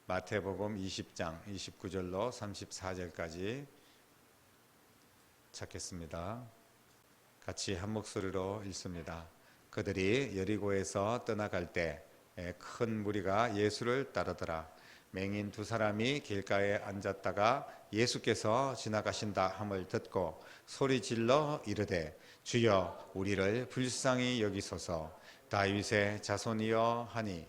마태복음 20장 29절로 34절까지 찾겠습니다. 같이 한 목소리로 읽습니다. 그들이 여리고에서 떠나갈 때 큰 무리가 예수를 따르더라. 맹인 두 사람이 길가에 앉았다가 예수께서 지나가신다 함을 듣고 소리질러 이르되 주여 우리를 불쌍히 여기소서. 다윗의 자손이여 하니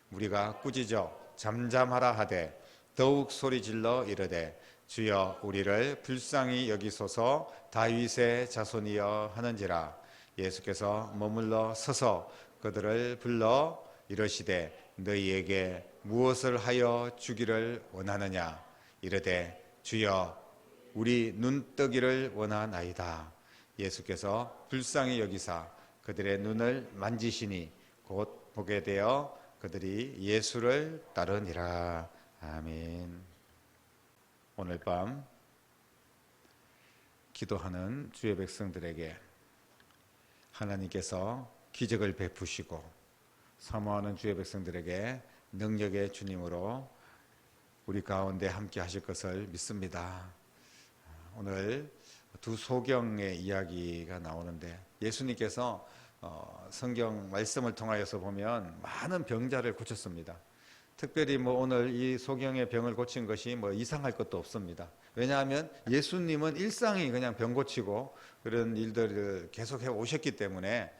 무리가 꾸짖어 잠잠하라 하되 더욱 소리질러 이르되 주여 우리를 불쌍히 여기소서. 다윗의 자손이여 하는지라. 예수께서 머물러 서서 그들을 불러 이르시되 너희에게 무엇을 하여 주기를 원하느냐. 이르되 주여 우리 눈 뜨기를 원하나이다. 예수께서 불쌍히 여기사 그들의 눈을 만지시니 곧 보게 되어 그들이 예수를 따르니라. 아멘. 오늘 밤 기도하는 주의 백성들에게 하나님께서 기적을 베푸시고 사모하는 주의 백성들에게 능력의 주님으로 우리 가운데 함께 하실 것을 믿습니다. 오늘 두 소경의 이야기가 나오는데 예수님께서 성경 말씀을 통하여서 보면 많은 병자를 고쳤습니다. 특별히 오늘 이 소경의 병을 고친 것이 이상할 것도 없습니다. 왜냐하면 예수님은 일상이 그냥 병 고치고 그런 일들을 계속 해 오셨기 때문에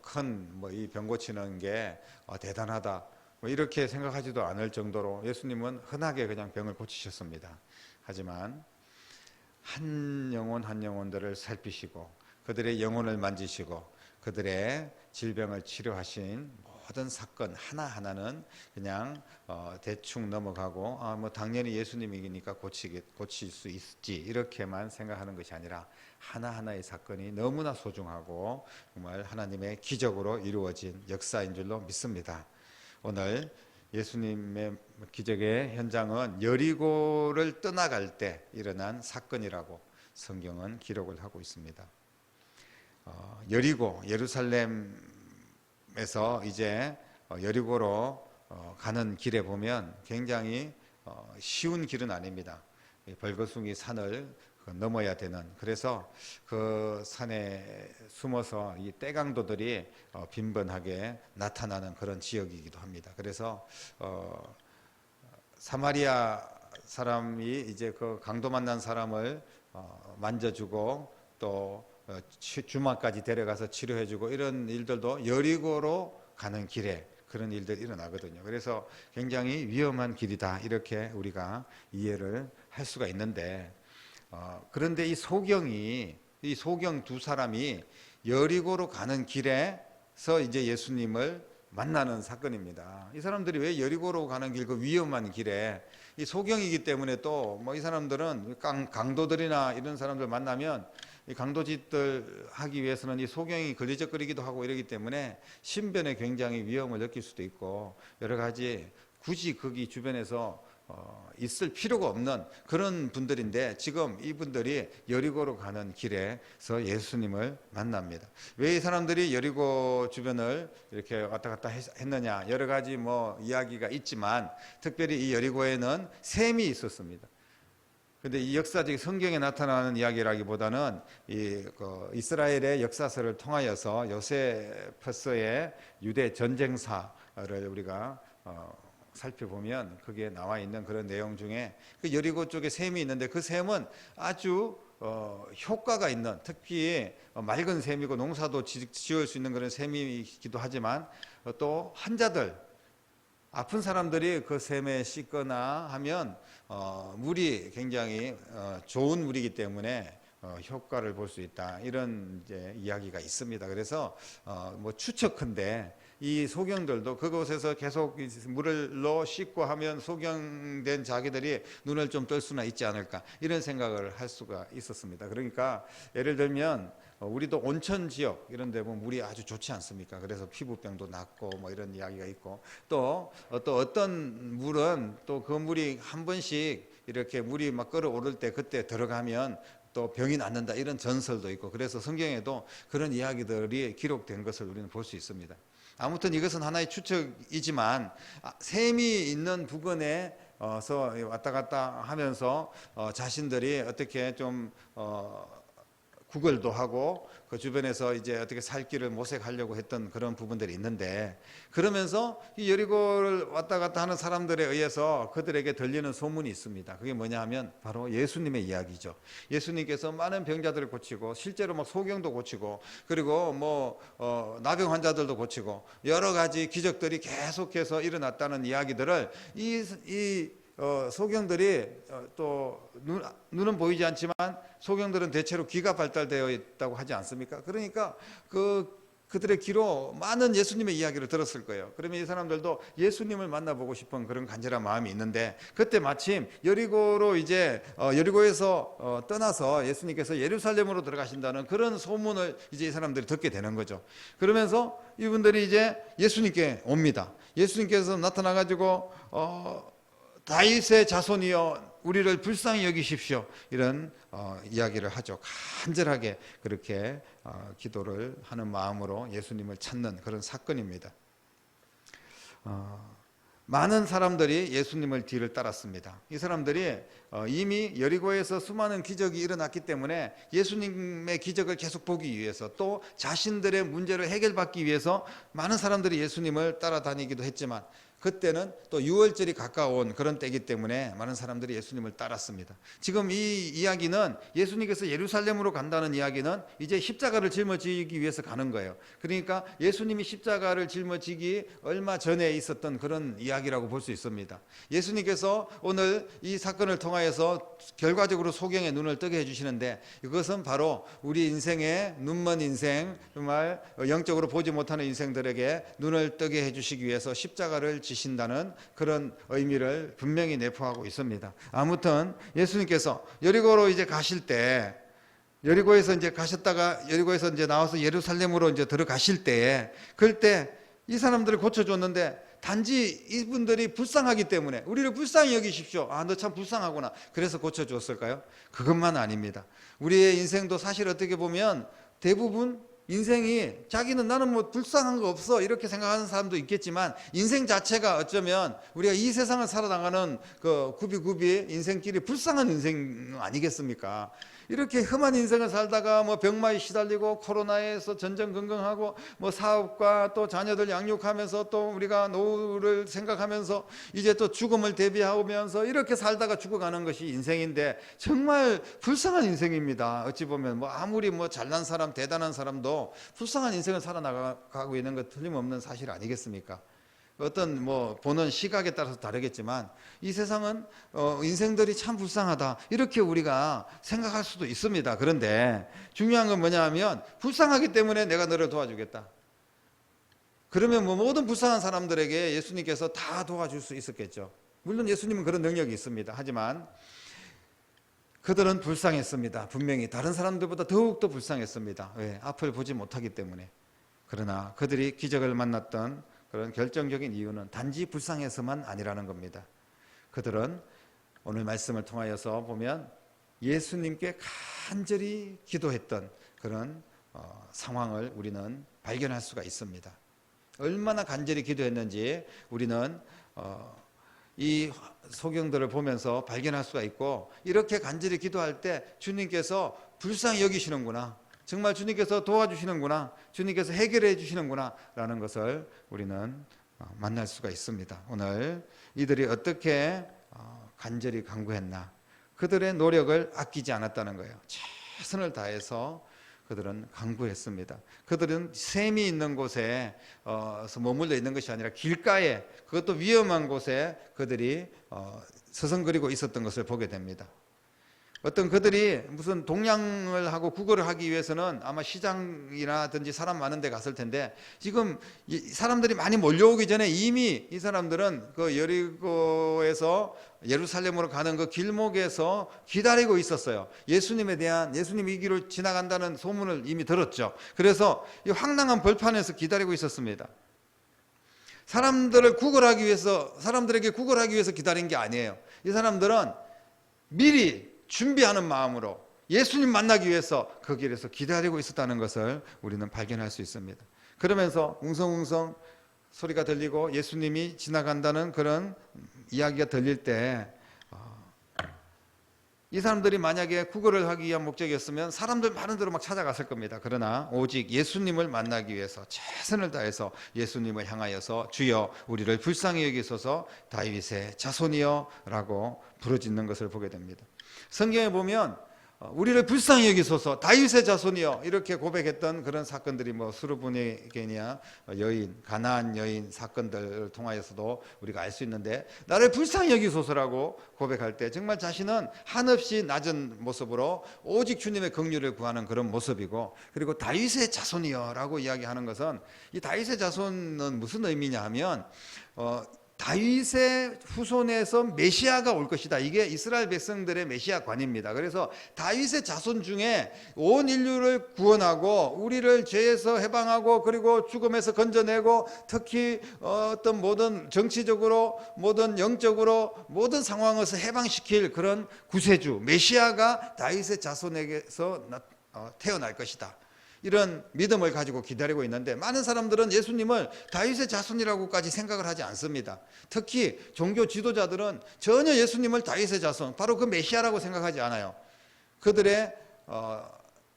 큰 이 병 고치는 게 대단하다 이렇게 생각하지도 않을 정도로 예수님은 흔하게 그냥 병을 고치셨습니다. 하지만 한 영혼 한 영혼들을 살피시고 그들의 영혼을 만지시고 그들의 질병을 치료하신 모든 사건 하나하나는 그냥 대충 넘어가고 당연히 예수님이니까 고칠 수 있지 이렇게만 생각하는 것이 아니라 하나하나의 사건이 너무나 소중하고 정말 하나님의 기적으로 이루어진 역사인 줄로 믿습니다. 오늘 예수님의 기적의 현장은 여리고를 떠나갈 때 일어난 사건이라고 성경은 기록을 하고 있습니다. 여리고, 예루살렘에서 이제 여리고로 가는 길에 보면 굉장히 쉬운 길은 아닙니다. 벌거숭이 산을 넘어야 되는, 그래서 그 산에 숨어서 이 떼강도들이 빈번하게 나타나는 그런 지역이기도 합니다. 그래서 사마리아 사람이 이제 그 강도 만난 사람을 만져주고 또 주막까지 데려가서 치료해주고 이런 일들도 여리고로 가는 길에 그런 일들이 일어나거든요. 그래서 굉장히 위험한 길이다 이렇게 우리가 이해를 할 수가 있는데 그런데 이 소경 두 사람이 여리고로 가는 길에서 이제 예수님을 만나는 사건입니다. 이 사람들이 왜 여리고로 가는 길, 그 위험한 길에 이 소경이기 때문에 또 이 사람들은 강도들이나 이런 사람들 만나면 이 강도짓들 하기 위해서는 이 소경이 걸리적거리기도 하고 이러기 때문에 신변에 굉장히 위험을 느낄 수도 있고 여러 가지 굳이 거기 주변에서 있을 필요가 없는 그런 분들인데 지금 이분들이 여리고로 가는 길에서 예수님을 만납니다. 왜 이 사람들이 여리고 주변을 이렇게 왔다 갔다 했느냐 여러 가지 이야기가 있지만 특별히 이 여리고에는 샘이 있었습니다. 근데 이 역사적 성경에 나타나는 이야기라기보다는 이스라엘의 역사서를 통하여서 요세푸스의 유대 전쟁사를 우리가 살펴보면 거기에 나와 있는 그런 내용 중에 그 여리고 쪽에 샘이 있는데 그 샘은 아주 효과가 있는 특히 맑은 샘이고 농사도 지을 수 있는 그런 샘이기도 하지만 또 환자들 아픈 사람들이 그 샘에 씻거나 하면 물이 굉장히 좋은 물이기 때문에 효과를 볼 수 있다 이런 이제 이야기가 있습니다. 그래서 추측컨대 이 소경들도 그곳에서 계속 물로 씻고 하면 소경된 자기들이 눈을 좀 뜰 수나 있지 않을까 이런 생각을 할 수가 있었습니다. 그러니까 예를 들면 우리도 온천 지역 이런 데 보면 물이 아주 좋지 않습니까? 그래서 피부병도 낫고 이런 이야기가 있고 또 어떤 물은 또 그 물이 한 번씩 이렇게 물이 막 끓어오를 때 그때 들어가면 또 병이 낫는다 이런 전설도 있고 그래서 성경에도 그런 이야기들이 기록된 것을 우리는 볼 수 있습니다. 아무튼 이것은 하나의 추측이지만 셈이 있는 부근에서 왔다 갔다 하면서 자신들이 어떻게 좀 구걸도 하고 그 주변에서 이제 어떻게 살 길을 모색하려고 했던 그런 부분들이 있는데, 그러면서 이 여리고를 왔다 갔다 하는 사람들에 의해서 그들에게 들리는 소문이 있습니다. 그게 뭐냐 하면 바로 예수님의 이야기죠. 예수님께서 많은 병자들을 고치고 실제로 막 소경도 고치고 그리고 나병 환자들도 고치고 여러 가지 기적들이 계속해서 일어났다는 이야기들을 소경들이 또 눈은 보이지 않지만 소경들은 대체로 귀가 발달되어 있다고 하지 않습니까? 그러니까 그들의 귀로 많은 예수님의 이야기를 들었을 거예요. 그러면 이 사람들도 예수님을 만나보고 싶은 그런 간절한 마음이 있는데, 그때 마침 여리고에서 떠나서 예수님께서 예루살렘으로 들어가신다는 그런 소문을 이제 이 사람들이 듣게 되는 거죠. 그러면서 이분들이 이제 예수님께 옵니다. 예수님께서 나타나가지고 다윗의 자손이여 우리를 불쌍히 여기십시오, 이런 이야기를 하죠. 간절하게 그렇게 기도를 하는 마음으로 예수님을 찾는 그런 사건입니다. 많은 사람들이 예수님을 뒤를 따랐습니다. 이 사람들이 이미 여리고에서 수많은 기적이 일어났기 때문에 예수님의 기적을 계속 보기 위해서, 또 자신들의 문제를 해결받기 위해서 많은 사람들이 예수님을 따라다니기도 했지만, 그때는 또 유월절이 가까운 그런 때이기 때문에 많은 사람들이 예수님을 따랐습니다. 지금 이 이야기는 예수님께서 예루살렘으로 간다는 이야기는 이제 십자가를 짊어지기 위해서 가는 거예요. 그러니까 예수님이 십자가를 짊어지기 얼마 전에 있었던 그런 이야기라고 볼 수 있습니다. 예수님께서 오늘 이 사건을 통하여서 결과적으로 소경의 눈을 뜨게 해주시는데, 이것은 바로 우리 인생의 눈먼 인생, 정말 영적으로 보지 못하는 인생들에게 눈을 뜨게 해주시기 위해서 십자가를 지신다는 그런 의미를 분명히 내포하고 있습니다. 아무튼 예수님께서 여리고로 이제 가실 때, 여리고에서 이제 가셨다가 여리고에서 이제 나와서 예루살렘으로 이제 들어가실 때에, 그때 이 사람들을 고쳐줬는데 단지 이분들이 불쌍하기 때문에 우리를 불쌍히 여기십시오, 너 참 불쌍하구나, 그래서 고쳐줬을까요? 그것만 아닙니다. 우리의 인생도 사실 어떻게 보면 대부분 인생이 자기는 나는 뭐 불쌍한 거 없어 이렇게 생각하는 사람도 있겠지만, 인생 자체가 어쩌면 우리가 이 세상을 살아나가는 그 굽이굽이 인생길이 불쌍한 인생 아니겠습니까? 이렇게 험한 인생을 살다가 뭐 병마에 시달리고 코로나에서 전전긍긍하고 뭐 사업과 또 자녀들 양육하면서 또 우리가 노후를 생각하면서 이제 또 죽음을 대비하면서 이렇게 살다가 죽어가는 것이 인생인데, 정말 불쌍한 인생입니다. 어찌 보면 뭐 아무리 뭐 잘난 사람 대단한 사람도 불쌍한 인생을 살아나가고 있는 것 틀림없는 사실 아니겠습니까? 어떤 뭐 보는 시각에 따라서 다르겠지만 이 세상은 인생들이 참 불쌍하다 이렇게 우리가 생각할 수도 있습니다. 그런데 중요한 건 뭐냐 하면, 불쌍하기 때문에 내가 너를 도와주겠다. 그러면 뭐 모든 불쌍한 사람들에게 예수님께서 다 도와줄 수 있었겠죠. 물론 예수님은 그런 능력이 있습니다. 하지만 그들은 불쌍했습니다. 분명히 다른 사람들보다 더욱더 불쌍했습니다. 왜? 앞을 보지 못하기 때문에. 그러나 그들이 기적을 만났던 그런 결정적인 이유는 단지 불쌍해서만 아니라는 겁니다. 그들은 오늘 말씀을 통하여서 보면 예수님께 간절히 기도했던 그런 상황을 우리는 발견할 수가 있습니다. 얼마나 간절히 기도했는지 우리는 이 소경들을 보면서 발견할 수가 있고, 이렇게 간절히 기도할 때 주님께서 불쌍히 여기시는구나, 정말 주님께서 도와주시는구나, 주님께서 해결해 주시는구나 라는 것을 우리는 만날 수가 있습니다. 오늘 이들이 어떻게 간절히 간구했나, 그들의 노력을 아끼지 않았다는 거예요. 최선을 다해서 그들은 간구했습니다. 그들은 샘이 있는 곳에 머물러 있는 것이 아니라 길가에, 그것도 위험한 곳에 그들이 서성거리고 있었던 것을 보게 됩니다. 어떤 그들이 무슨 동냥을 하고 구걸을 하기 위해서는 아마 시장이라든지 사람 많은 데 갔을 텐데, 지금 사람들이 많이 몰려오기 전에 이미 이 사람들은 그 여리고에서 예루살렘으로 가는 그 길목에서 기다리고 있었어요. 예수님에 대한, 예수님 이 길을 지나간다는 소문을 이미 들었죠. 그래서 이 황량한 벌판에서 기다리고 있었습니다. 사람들에게 구걸하기 위해서 기다린 게 아니에요. 이 사람들은 미리 준비하는 마음으로 예수님 만나기 위해서 그 길에서 기다리고 있었다는 것을 우리는 발견할 수 있습니다. 그러면서 웅성웅성 소리가 들리고 예수님이 지나간다는 그런 이야기가 들릴 때 이 사람들이 만약에 구걸을 하기 위한 목적이었으면 사람들 많은 데로 막 찾아갔을 겁니다. 그러나 오직 예수님을 만나기 위해서 최선을 다해서 예수님을 향하여서 주여 우리를 불쌍히 여기소서 다윗의 자손이여 라고 부르짖는 것을 보게 됩니다. 성경에 보면 우리를 불쌍히 여기소서 다윗의 자손이여 이렇게 고백했던 그런 사건들이 뭐 수르보니게냐 여인, 가나안 여인 사건들을 통하여서도 우리가 알 수 있는데, 나를 불쌍히 여기소서라고 고백할 때 정말 자신은 한없이 낮은 모습으로 오직 주님의 긍휼을 구하는 그런 모습이고, 그리고 다윗의 자손이여 라고 이야기하는 것은, 이 다윗의 자손은 무슨 의미냐 하면 다윗의 후손에서 메시아가 올 것이다. 이게 이스라엘 백성들의 메시아관입니다. 그래서 다윗의 자손 중에 온 인류를 구원하고 우리를 죄에서 해방하고 그리고 죽음에서 건져내고 특히 어떤 모든 정치적으로 모든 영적으로 모든 상황에서 해방시킬 그런 구세주 메시아가 다윗의 자손에게서 태어날 것이다. 이런 믿음을 가지고 기다리고 있는데, 많은 사람들은 예수님을 다윗의 자손이라고까지 생각을 하지 않습니다. 특히 종교 지도자들은 전혀 예수님을 다윗의 자손, 바로 그 메시아라고 생각하지 않아요. 그들의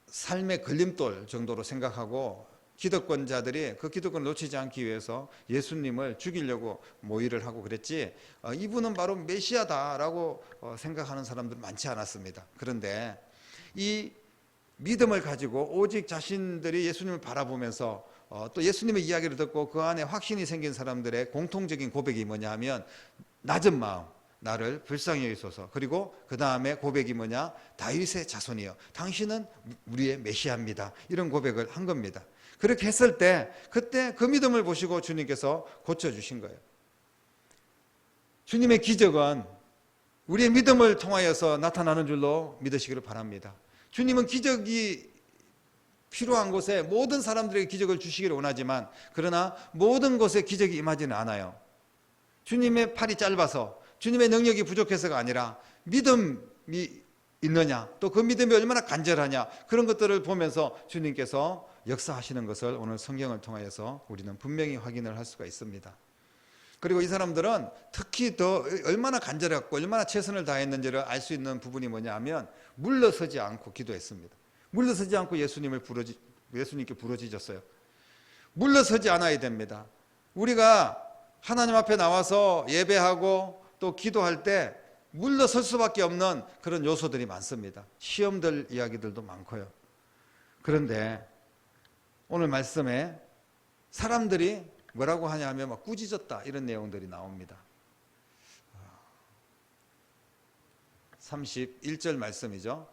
삶의 걸림돌 정도로 생각하고, 기득권자들이 그 기득권을 놓치지 않기 위해서 예수님을 죽이려고 모의를 하고 그랬지, 이분은 바로 메시아다라고 생각하는 사람들 많지 않았습니다. 그런데 이 믿음을 가지고 오직 자신들이 예수님을 바라보면서 또 예수님의 이야기를 듣고 그 안에 확신이 생긴 사람들의 공통적인 고백이 뭐냐 하면, 낮은 마음, 나를 불쌍히 여기소서. 그리고 그 다음에 고백이 뭐냐, 다윗의 자손이여 당신은 우리의 메시아입니다. 이런 고백을 한 겁니다. 그렇게 했을 때 그때 그 믿음을 보시고 주님께서 고쳐주신 거예요. 주님의 기적은 우리의 믿음을 통하여서 나타나는 줄로 믿으시기를 바랍니다. 주님은 기적이 필요한 곳에 모든 사람들에게 기적을 주시기를 원하지만, 그러나 모든 곳에 기적이 임하지는 않아요. 주님의 팔이 짧아서, 주님의 능력이 부족해서가 아니라 믿음이 있느냐, 또 그 믿음이 얼마나 간절하냐, 그런 것들을 보면서 주님께서 역사하시는 것을 오늘 성경을 통하여서 우리는 분명히 확인을 할 수가 있습니다. 그리고 이 사람들은 특히 더 얼마나 간절했고 얼마나 최선을 다했는지를 알 수 있는 부분이 뭐냐 하면, 물러서지 않고 기도했습니다. 물러서지 않고 예수님께 부르짖었어요. 물러서지 않아야 됩니다. 우리가 하나님 앞에 나와서 예배하고 또 기도할 때 물러설 수밖에 없는 그런 요소들이 많습니다. 시험들 이야기들도 많고요. 그런데 오늘 말씀에 사람들이 뭐라고 하냐 하면 막 꾸짖었다 이런 내용들이 나옵니다. 31절 말씀이죠.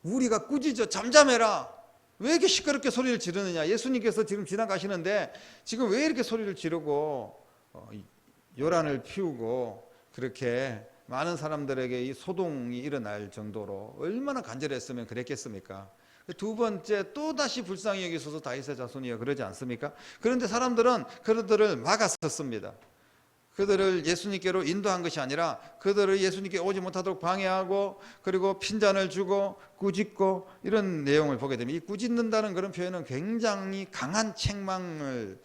우리가 꾸짖어 잠잠해라. 왜 이렇게 시끄럽게 소리를 지르느냐. 예수님께서 지금 지나가시는데 지금 왜 이렇게 소리를 지르고 요란을 피우고 그렇게 많은 사람들에게 이 소동이 일어날 정도로 얼마나 간절했으면 그랬겠습니까? 두 번째, 또다시 불쌍히 여기소서 다윗의 자손이여 그러지 않습니까? 그런데 사람들은 그들을 막았었습니다. 그들을 예수님께로 인도한 것이 아니라 그들을 예수님께 오지 못하도록 방해하고, 그리고 핀잔을 주고 꾸짖고, 이런 내용을 보게 되면, 이 꾸짖는다는 그런 표현은 굉장히 강한 책망을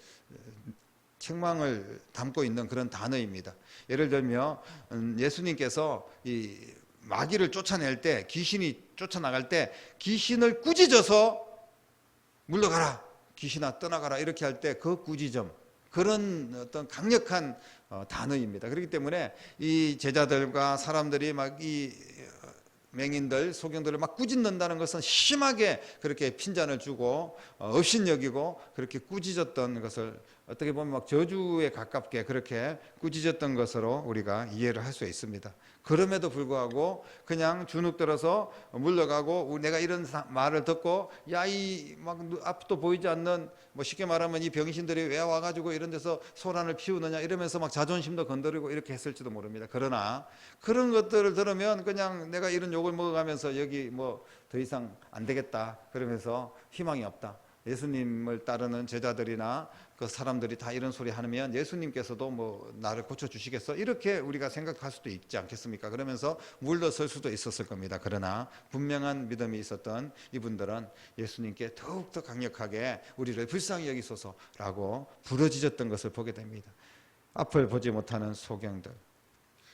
담고 있는 그런 단어입니다. 예를 들면 예수님께서 이 마귀를 쫓아낼 때, 귀신이 쫓아나갈 때 귀신을 꾸짖어서 물러가라, 귀신아 떠나가라 이렇게 할 때 그 꾸짖음, 그런 어떤 강력한 단어입니다. 그렇기 때문에 이 제자들과 사람들이 막 이 맹인들, 소경들을 막 꾸짖는다는 것은 심하게 그렇게 핀잔을 주고 업신여기고 그렇게 꾸짖었던 것을 어떻게 보면 막 저주에 가깝게 그렇게 꾸짖었던 것으로 우리가 이해를 할 수 있습니다. 그럼에도 불구하고 그냥 주눅들어서 물러가고, 내가 이런 말을 듣고 야 이 막 앞도 보이지 않는, 뭐 쉽게 말하면 이 병신들이 왜 와가지고 이런 데서 소란을 피우느냐 이러면서 막 자존심도 건드리고 이렇게 했을지도 모릅니다. 그러나 그런 것들을 들으면 그냥 내가 이런 욕을 먹어가면서 여기 뭐 더 이상 안 되겠다 그러면서 희망이 없다, 예수님을 따르는 제자들이나 그 사람들이 다 이런 소리 하면 예수님께서도 뭐 나를 고쳐주시겠어? 이렇게 우리가 생각할 수도 있지 않겠습니까? 그러면서 물러설 수도 있었을 겁니다. 그러나 분명한 믿음이 있었던 이분들은 예수님께 더욱더 강력하게 우리를 불쌍히 여기소서라고 부르짖었던 것을 보게 됩니다. 앞을 보지 못하는 소경들,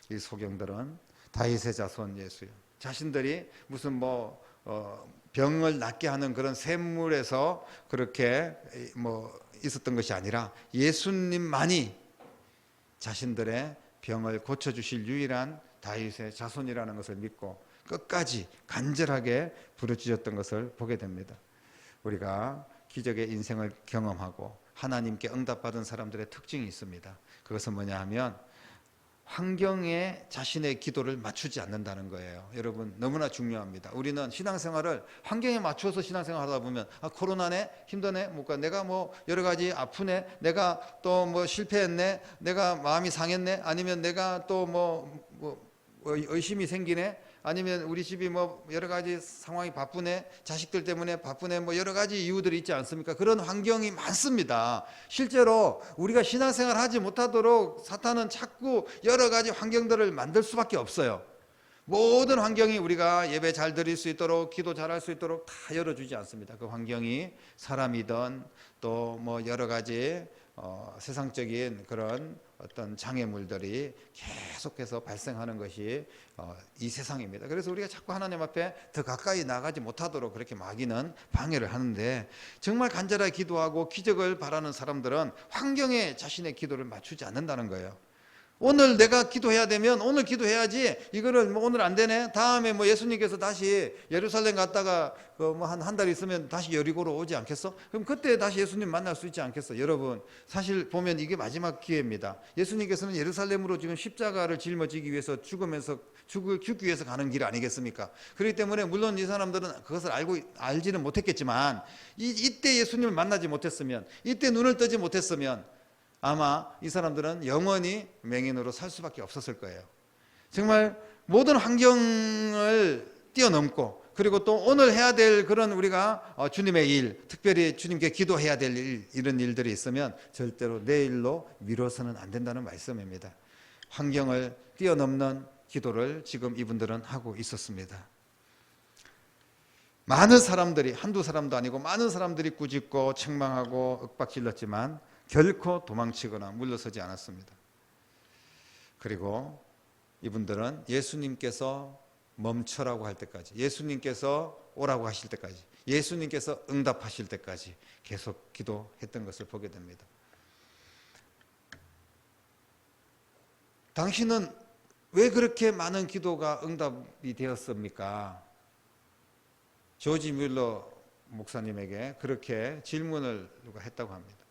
이 소경들은 다윗의 자손 예수요, 자신들이 무슨 병을 낫게 하는 그런 샘물에서 그렇게 있었던 것이 아니라 예수님만이 자신들의 병을 고쳐주실 유일한 다윗의 자손이라는 것을 믿고 끝까지 간절하게 부르짖었던 것을 보게 됩니다. 우리가 기적의 인생을 경험하고 하나님께 응답받은 사람들의 특징이 있습니다. 그것은 뭐냐 하면 환경에 자신의 기도를 맞추지 않는다는 거예요. 여러분, 너무나 중요합니다. 우리는 신앙생활을 환경에 맞추어서 신앙생활 하다 보면 코로나네, 힘드네, 내가 여러 가지 아프네, 내가 또 실패했네, 내가 마음이 상했네, 아니면 내가 또 의심이 생기네, 아니면 우리 집이 여러 가지 상황이 바쁘네, 자식들 때문에 바쁘네, 여러 가지 이유들이 있지 않습니까? 그런 환경이 많습니다. 실제로 우리가 신앙생활 하지 못하도록 사탄은 자꾸 여러 가지 환경들을 만들 수밖에 없어요. 모든 환경이 우리가 예배 잘 드릴 수 있도록, 기도 잘할 수 있도록 다 열어주지 않습니다. 그 환경이 사람이든 또 여러 가지 세상적인 그런 어떤 장애물들이 계속해서 발생하는 것이 이 세상입니다. 그래서 우리가 자꾸 하나님 앞에 더 가까이 나가지 못하도록 그렇게 마귀는 방해를 하는데, 정말 간절하게 기도하고 기적을 바라는 사람들은 환경에 자신의 기도를 맞추지 않는다는 거예요. 오늘 내가 기도해야 되면 오늘 기도해야지, 이거를 오늘 안 되네, 다음에 예수님께서 다시 예루살렘 갔다가 한 달 있으면 다시 여리고로 오지 않겠어? 그럼 그때 다시 예수님 만날 수 있지 않겠어? 여러분, 사실 보면 이게 마지막 기회입니다. 예수님께서는 예루살렘으로 지금 십자가를 짊어지기 위해서 죽기 위해서 가는 길 아니겠습니까? 그렇기 때문에 물론 이 사람들은 그것을 알지는 못했겠지만, 이때 예수님을 만나지 못했으면, 이때 눈을 뜨지 못했으면 아마 이 사람들은 영원히 맹인으로 살 수밖에 없었을 거예요. 정말 모든 환경을 뛰어넘고, 그리고 또 오늘 해야 될 그런 우리가 주님의 일, 특별히 주님께 기도해야 될 일, 이런 일들이 있으면 절대로 내일로 미뤄서는 안 된다는 말씀입니다. 환경을 뛰어넘는 기도를 지금 이분들은 하고 있었습니다. 많은 사람들이, 한두 사람도 아니고 많은 사람들이 꾸짖고 책망하고 윽박질렀지만 결코 도망치거나 물러서지 않았습니다. 그리고 이분들은 예수님께서 멈춰라고 할 때까지, 예수님께서 오라고 하실 때까지, 예수님께서 응답하실 때까지 계속 기도했던 것을 보게 됩니다. 당신은 왜 그렇게 많은 기도가 응답이 되었습니까? 조지 뮬러 목사님에게 그렇게 질문을 누가 했다고 합니다.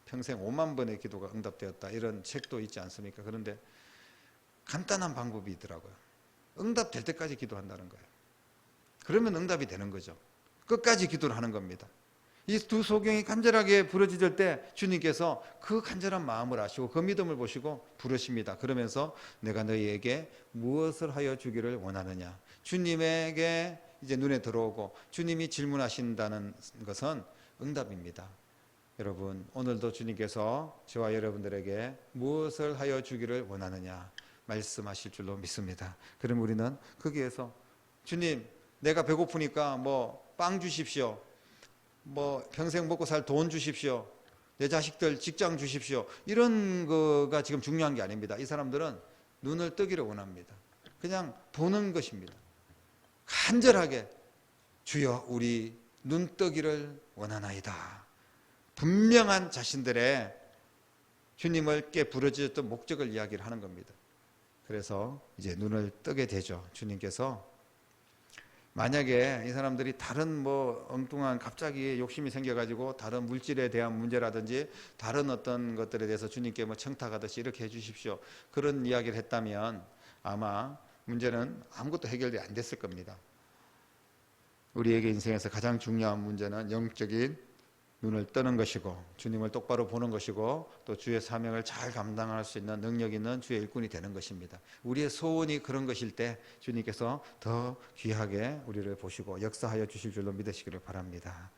평생 5만 번의 기도가 응답되었다, 이런 책도 있지 않습니까? 그런데 간단한 방법이 있더라고요. 응답될 때까지 기도한다는 거예요. 그러면 응답이 되는 거죠. 끝까지 기도를 하는 겁니다. 이 두 소경이 간절하게 부르짖을 때 주님께서 그 간절한 마음을 아시고 그 믿음을 보시고 부르십니다. 그러면서 내가 너희에게 무엇을 하여 주기를 원하느냐, 주님에게 이제 눈에 들어오고 주님이 질문하신다는 것은 응답입니다. 여러분, 오늘도 주님께서 저와 여러분들에게 무엇을 하여 주기를 원하느냐 말씀하실 줄로 믿습니다. 그럼 우리는 거기에서 주님, 내가 배고프니까 빵 주십시오, 평생 먹고 살 돈 주십시오, 내 자식들 직장 주십시오, 이런 거가 지금 중요한 게 아닙니다. 이 사람들은 눈을 뜨기를 원합니다. 그냥 보는 것입니다. 간절하게 주여 우리 눈 뜨기를 원하나이다. 분명한 자신들의 주님을 깨 부르짖었던 목적을 이야기를 하는 겁니다. 그래서 이제 눈을 뜨게 되죠. 주님께서 만약에 이 사람들이 다른 엉뚱한 갑자기 욕심이 생겨가지고 다른 물질에 대한 문제라든지 다른 어떤 것들에 대해서 주님께 청탁하듯이 이렇게 해주십시오, 그런 이야기를 했다면 아마 문제는 아무것도 해결이 안 됐을 겁니다. 우리에게 인생에서 가장 중요한 문제는 영적인 눈을 뜨는 것이고 주님을 똑바로 보는 것이고 또 주의 사명을 잘 감당할 수 있는 능력 있는 주의 일꾼이 되는 것입니다. 우리의 소원이 그런 것일 때 주님께서 더 귀하게 우리를 보시고 역사하여 주실 줄로 믿으시기를 바랍니다.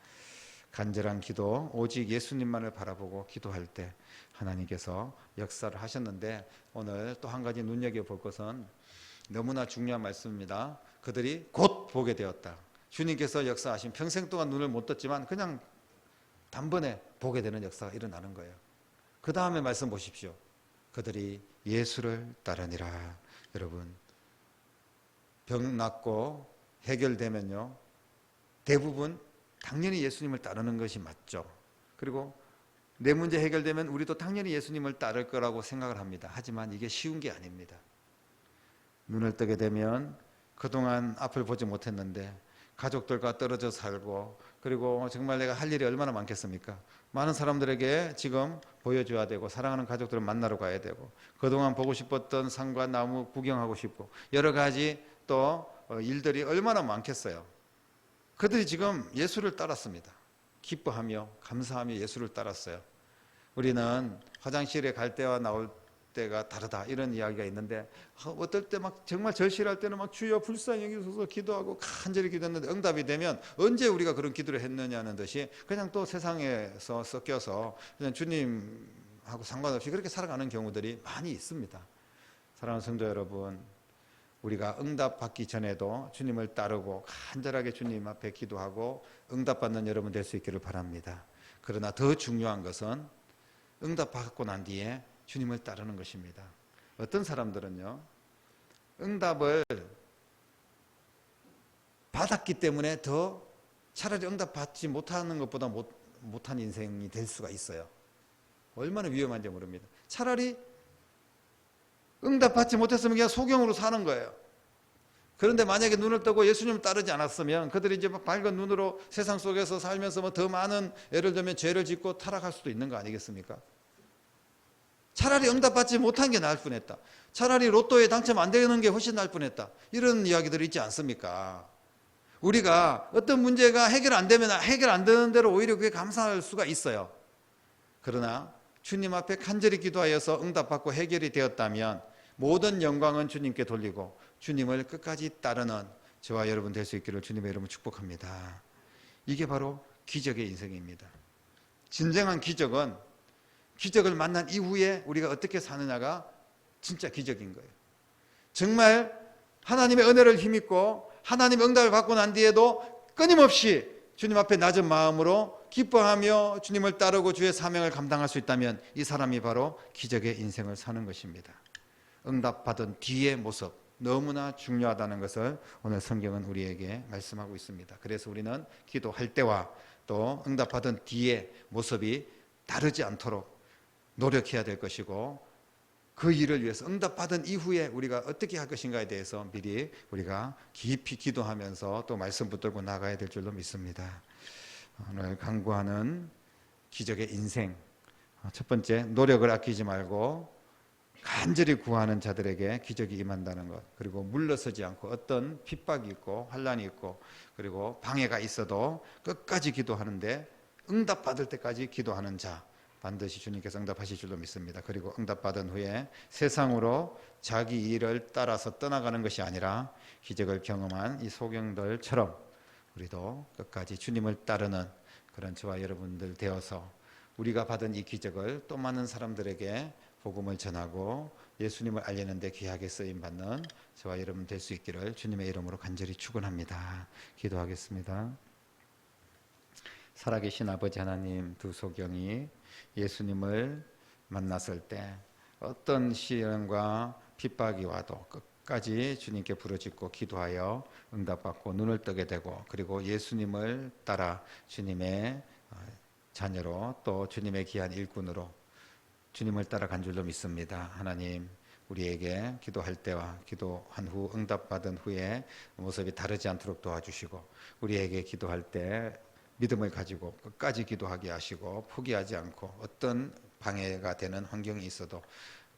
간절한 기도, 오직 예수님만을 바라보고 기도할 때 하나님께서 역사를 하셨는데, 오늘 또 한 가지 눈여겨볼 것은 너무나 중요한 말씀입니다. 그들이 곧 보게 되었다. 주님께서 역사하신, 평생 동안 눈을 못 떴지만 그냥 단번에 보게 되는 역사가 일어나는 거예요. 그 다음에 말씀 보십시오. 그들이 예수를 따르니라. 여러분, 병 낫고 해결되면요, 대부분 당연히 예수님을 따르는 것이 맞죠. 그리고 내 문제 해결되면 우리도 당연히 예수님을 따를 거라고 생각을 합니다. 하지만 이게 쉬운 게 아닙니다. 눈을 뜨게 되면 그동안 앞을 보지 못했는데 가족들과 떨어져 살고, 그리고 정말 내가 할 일이 얼마나 많겠습니까? 많은 사람들에게 지금 보여줘야 되고, 사랑하는 가족들을 만나러 가야 되고, 그동안 보고 싶었던 산과 나무 구경하고 싶고, 여러 가지 또 일들이 얼마나 많겠어요. 그들이 지금 예수를 따랐습니다. 기뻐하며 감사하며 예수를 따랐어요. 우리는 화장실에 갈 때와 나올 때가 다르다, 이런 이야기가 있는데, 어떨 때 막 정말 절실할 때는 막 주여 불쌍히 여기소서 기도하고 간절히 기도했는데 응답이 되면, 언제 우리가 그런 기도를 했느냐는 듯이 그냥 또 세상에서 섞여서 그냥 주님하고 상관없이 그렇게 살아가는 경우들이 많이 있습니다. 사랑하는 성도 여러분, 우리가 응답받기 전에도 주님을 따르고 간절하게 주님 앞에 기도하고 응답받는 여러분 될 수 있기를 바랍니다. 그러나 더 중요한 것은 응답받고 난 뒤에 주님을 따르는 것입니다. 어떤 사람들은요, 응답을 받았기 때문에 더 차라리 응답받지 못하는 것보다 못한 인생이 될 수가 있어요. 얼마나 위험한지 모릅니다. 차라리 응답받지 못했으면 그냥 소경으로 사는 거예요. 그런데 만약에 눈을 뜨고 예수님을 따르지 않았으면 그들이 이제 밝은 눈으로 세상 속에서 살면서 더 많은, 예를 들면 죄를 짓고 타락할 수도 있는 거 아니겠습니까? 차라리 응답받지 못한 게 나을 뻔했다. 차라리 로또에 당첨 안 되는 게 훨씬 나을 뻔했다. 이런 이야기들이 있지 않습니까? 우리가 어떤 문제가 해결 안 되면 해결 안 되는 대로 오히려 그게 감사할 수가 있어요. 그러나 주님 앞에 간절히 기도하여서 응답받고 해결이 되었다면 모든 영광은 주님께 돌리고 주님을 끝까지 따르는 저와 여러분 될 수 있기를 주님의 이름으로 축복합니다. 이게 바로 기적의 인생입니다. 진정한 기적은 기적을 만난 이후에 우리가 어떻게 사느냐가 진짜 기적인 거예요. 정말 하나님의 은혜를 힘입고 하나님의 응답을 받고 난 뒤에도 끊임없이 주님 앞에 낮은 마음으로 기뻐하며 주님을 따르고 주의 사명을 감당할 수 있다면 이 사람이 바로 기적의 인생을 사는 것입니다. 응답받은 뒤의 모습, 너무나 중요하다는 것을 오늘 성경은 우리에게 말씀하고 있습니다. 그래서 우리는 기도할 때와 또 응답받은 뒤의 모습이 다르지 않도록 노력해야 될 것이고, 그 일을 위해서 응답받은 이후에 우리가 어떻게 할 것인가에 대해서 미리 우리가 깊이 기도하면서 또 말씀 붙들고 나가야 될 줄로 믿습니다. 오늘 강구하는 기적의 인생, 첫 번째, 노력을 아끼지 말고 간절히 구하는 자들에게 기적이 임한다는 것, 그리고 물러서지 않고 어떤 핍박이 있고 환난이 있고 그리고 방해가 있어도 끝까지 기도하는데 응답받을 때까지 기도하는 자, 반드시 주님께서 응답하실 줄로 믿습니다. 그리고 응답받은 후에 세상으로 자기 일을 따라서 떠나가는 것이 아니라 기적을 경험한 이 소경들처럼 우리도 끝까지 주님을 따르는 그런 저와 여러분들 되어서 우리가 받은 이 기적을 또 많은 사람들에게 복음을 전하고 예수님을 알리는 데 귀하게 쓰임받는 저와 여러분 될 수 있기를 주님의 이름으로 간절히 축원합니다. 기도하겠습니다. 살아계신 아버지 하나님, 두 소경이 예수님을 만났을 때 어떤 시련과 핍박이 와도 끝까지 주님께 부르짖고 기도하여 응답받고 눈을 뜨게 되고, 그리고 예수님을 따라 주님의 자녀로 또 주님의 귀한 일꾼으로 주님을 따라간 줄로 믿습니다. 하나님, 우리에게 기도할 때와 기도한 후 응답받은 후에 모습이 다르지 않도록 도와주시고, 우리에게 기도할 때 믿음을 가지고 끝까지 기도하게 하시고 포기하지 않고 어떤 방해가 되는 환경이 있어도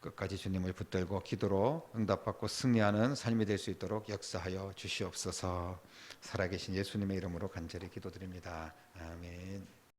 끝까지 주님을 붙들고 기도로 응답받고 승리하는 삶이 될 수 있도록 역사하여 주시옵소서. 살아계신 예수님의 이름으로 간절히 기도드립니다. 아멘.